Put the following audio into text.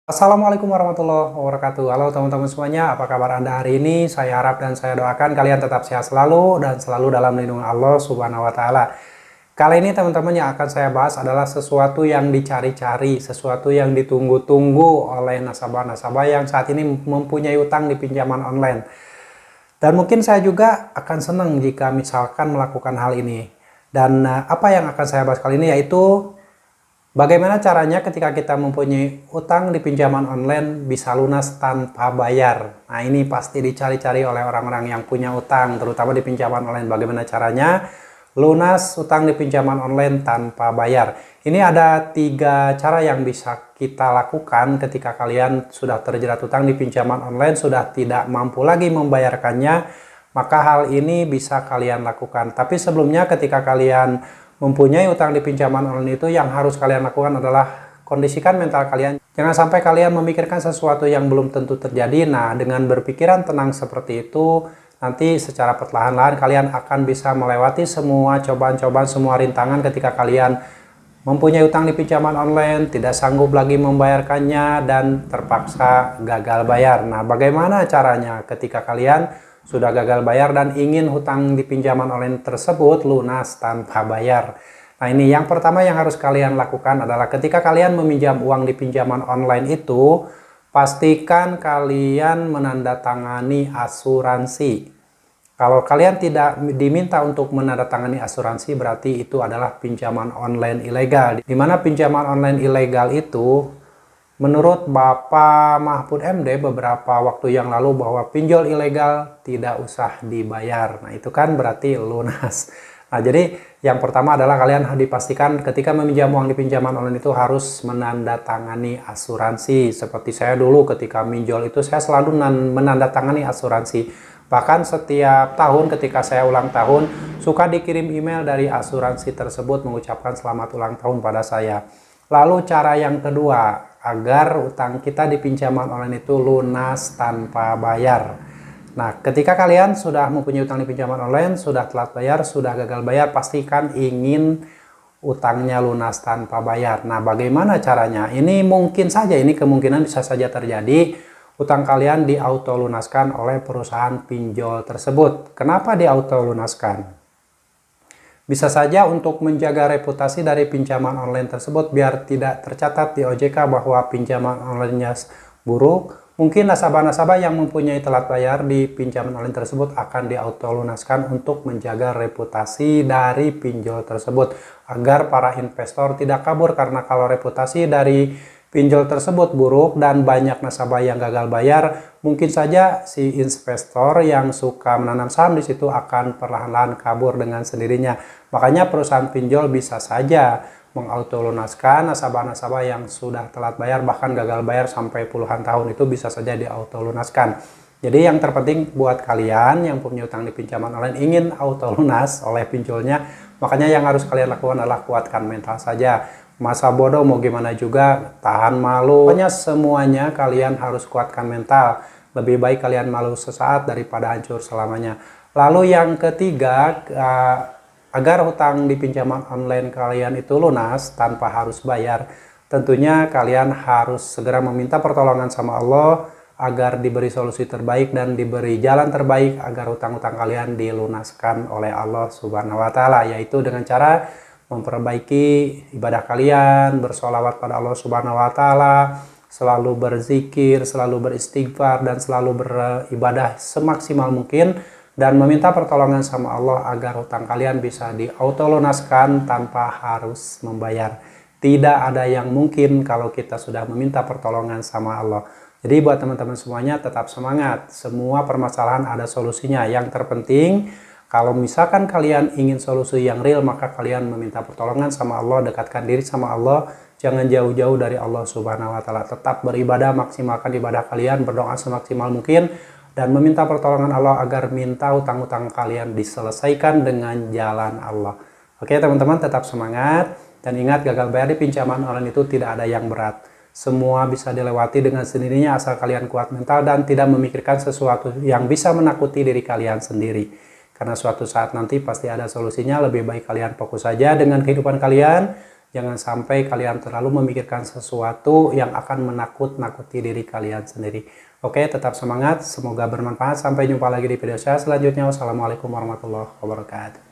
Assalamualaikum warahmatullahi wabarakatuh. Halo teman-teman semuanya, apa kabar Anda hari ini? Saya harap dan saya doakan kalian tetap sehat selalu dan selalu dalam lindungan Allah Subhanahu wa Ta'ala. Kali ini teman-teman yang akan saya bahas adalah sesuatu yang dicari-cari, sesuatu yang ditunggu-tunggu oleh nasabah-nasabah yang saat ini mempunyai utang di pinjaman online. Dan mungkin saya juga akan senang jika misalkan melakukan hal ini. Dan apa yang akan saya bahas kali ini yaitu bagaimana caranya ketika kita mempunyai utang di pinjaman online bisa lunas tanpa bayar. Nah, ini pasti dicari-cari oleh orang-orang yang punya utang, terutama di pinjaman online. Bagaimana caranya lunas utang di pinjaman online tanpa bayar. Ini ada 3 cara yang bisa kita lakukan ketika kalian sudah terjerat utang di pinjaman online, sudah tidak mampu lagi membayarkannya, maka hal ini bisa kalian lakukan. Tapi sebelumnya ketika kalian mempunyai utang di pinjaman online itu, yang harus kalian lakukan adalah kondisikan mental kalian. Jangan sampai kalian memikirkan sesuatu yang belum tentu terjadi. Nah, dengan berpikiran tenang seperti itu, nanti secara perlahan-lahan kalian akan bisa melewati semua cobaan-cobaan, semua rintangan ketika kalian mempunyai utang di pinjaman online, tidak sanggup lagi membayarkannya, dan terpaksa gagal bayar. Nah, bagaimana caranya ketika kalian sudah gagal bayar dan ingin hutang di pinjaman online tersebut lunas tanpa bayar? Nah, ini yang pertama yang harus kalian lakukan adalah ketika kalian meminjam uang di pinjaman online itu, pastikan kalian menandatangani asuransi. Kalau kalian tidak diminta untuk menandatangani asuransi, berarti itu adalah pinjaman online ilegal. Di mana pinjaman online ilegal itu, menurut Bapak Mahfud MD beberapa waktu yang lalu, bahwa pinjol ilegal tidak usah dibayar. Nah, itu kan berarti lunas. Nah, jadi yang pertama adalah kalian harus dipastikan ketika meminjam uang di pinjaman online itu harus menandatangani asuransi. Seperti saya dulu ketika minjol itu saya selalu menandatangani asuransi. Bahkan setiap tahun ketika saya ulang tahun, suka dikirim email dari asuransi tersebut mengucapkan selamat ulang tahun pada saya. Lalu cara yang kedua, agar utang kita di pinjaman online itu lunas tanpa bayar. Nah, ketika kalian sudah mempunyai utang di pinjaman online, sudah telat bayar, sudah gagal bayar, pastikan ingin utangnya lunas tanpa bayar. Nah, bagaimana caranya? Ini mungkin saja, ini kemungkinan bisa saja terjadi. Utang kalian diauto lunaskan oleh perusahaan pinjol tersebut. Kenapa diauto lunaskan? Bisa saja untuk menjaga reputasi dari pinjaman online tersebut biar tidak tercatat di OJK bahwa pinjaman online-nya buruk. Mungkin nasabah-nasabah yang mempunyai telat bayar di pinjaman online tersebut akan diauto lunaskan untuk menjaga reputasi dari pinjol tersebut, agar para investor tidak kabur. Karena kalau reputasi dari pinjol tersebut buruk dan banyak nasabah yang gagal bayar, mungkin saja si investor yang suka menanam saham di situ akan perlahan-lahan kabur dengan sendirinya. Makanya perusahaan pinjol bisa saja mengautolunaskan nasabah-nasabah yang sudah telat bayar, bahkan gagal bayar sampai puluhan tahun, itu bisa saja diautolunaskan. Jadi yang terpenting buat kalian yang punya utang di pinjaman online ingin autolunas oleh pinjolnya, makanya yang harus kalian lakukan adalah kuatkan mental saja. Masa bodoh mau gimana juga, tahan malu. Pokoknya semuanya kalian harus kuatkan mental. Lebih baik kalian malu sesaat daripada hancur selamanya. Lalu yang ketiga, agar hutang di pinjaman online kalian itu lunas tanpa harus bayar, tentunya kalian harus segera meminta pertolongan sama Allah agar diberi solusi terbaik dan diberi jalan terbaik agar hutang-hutang kalian dilunaskan oleh Allah Subhanahu wa Ta'ala, yaitu dengan cara memperbaiki ibadah kalian, bersolawat pada Allah Subhanahu wa Ta'ala, selalu berzikir, selalu beristighfar, dan selalu beribadah semaksimal mungkin, dan meminta pertolongan sama Allah agar hutang kalian bisa diautolunaskan tanpa harus membayar. Tidak ada yang mungkin kalau kita sudah meminta pertolongan sama Allah. Jadi buat teman-teman semuanya tetap semangat. Semua permasalahan ada solusinya. Yang terpenting, kalau misalkan kalian ingin solusi yang real, maka kalian meminta pertolongan sama Allah, dekatkan diri sama Allah, jangan jauh-jauh dari Allah Subhanahu wa Ta'ala. Tetap beribadah, maksimalkan ibadah kalian, berdoa semaksimal mungkin, dan meminta pertolongan Allah agar minta hutang-hutang kalian diselesaikan dengan jalan Allah. Oke teman-teman, tetap semangat, dan ingat, gagal bayar di pinjaman online itu tidak ada yang berat. Semua bisa dilewati dengan sendirinya asal kalian kuat mental dan tidak memikirkan sesuatu yang bisa menakuti diri kalian sendiri. Karena suatu saat nanti pasti ada solusinya. Lebih baik kalian fokus saja dengan kehidupan kalian, Jangan sampai kalian terlalu memikirkan sesuatu yang akan menakut-nakuti diri kalian sendiri. Oke, tetap semangat. Semoga bermanfaat. Sampai jumpa lagi di video saya selanjutnya. Wassalamualaikum warahmatullahi wabarakatuh.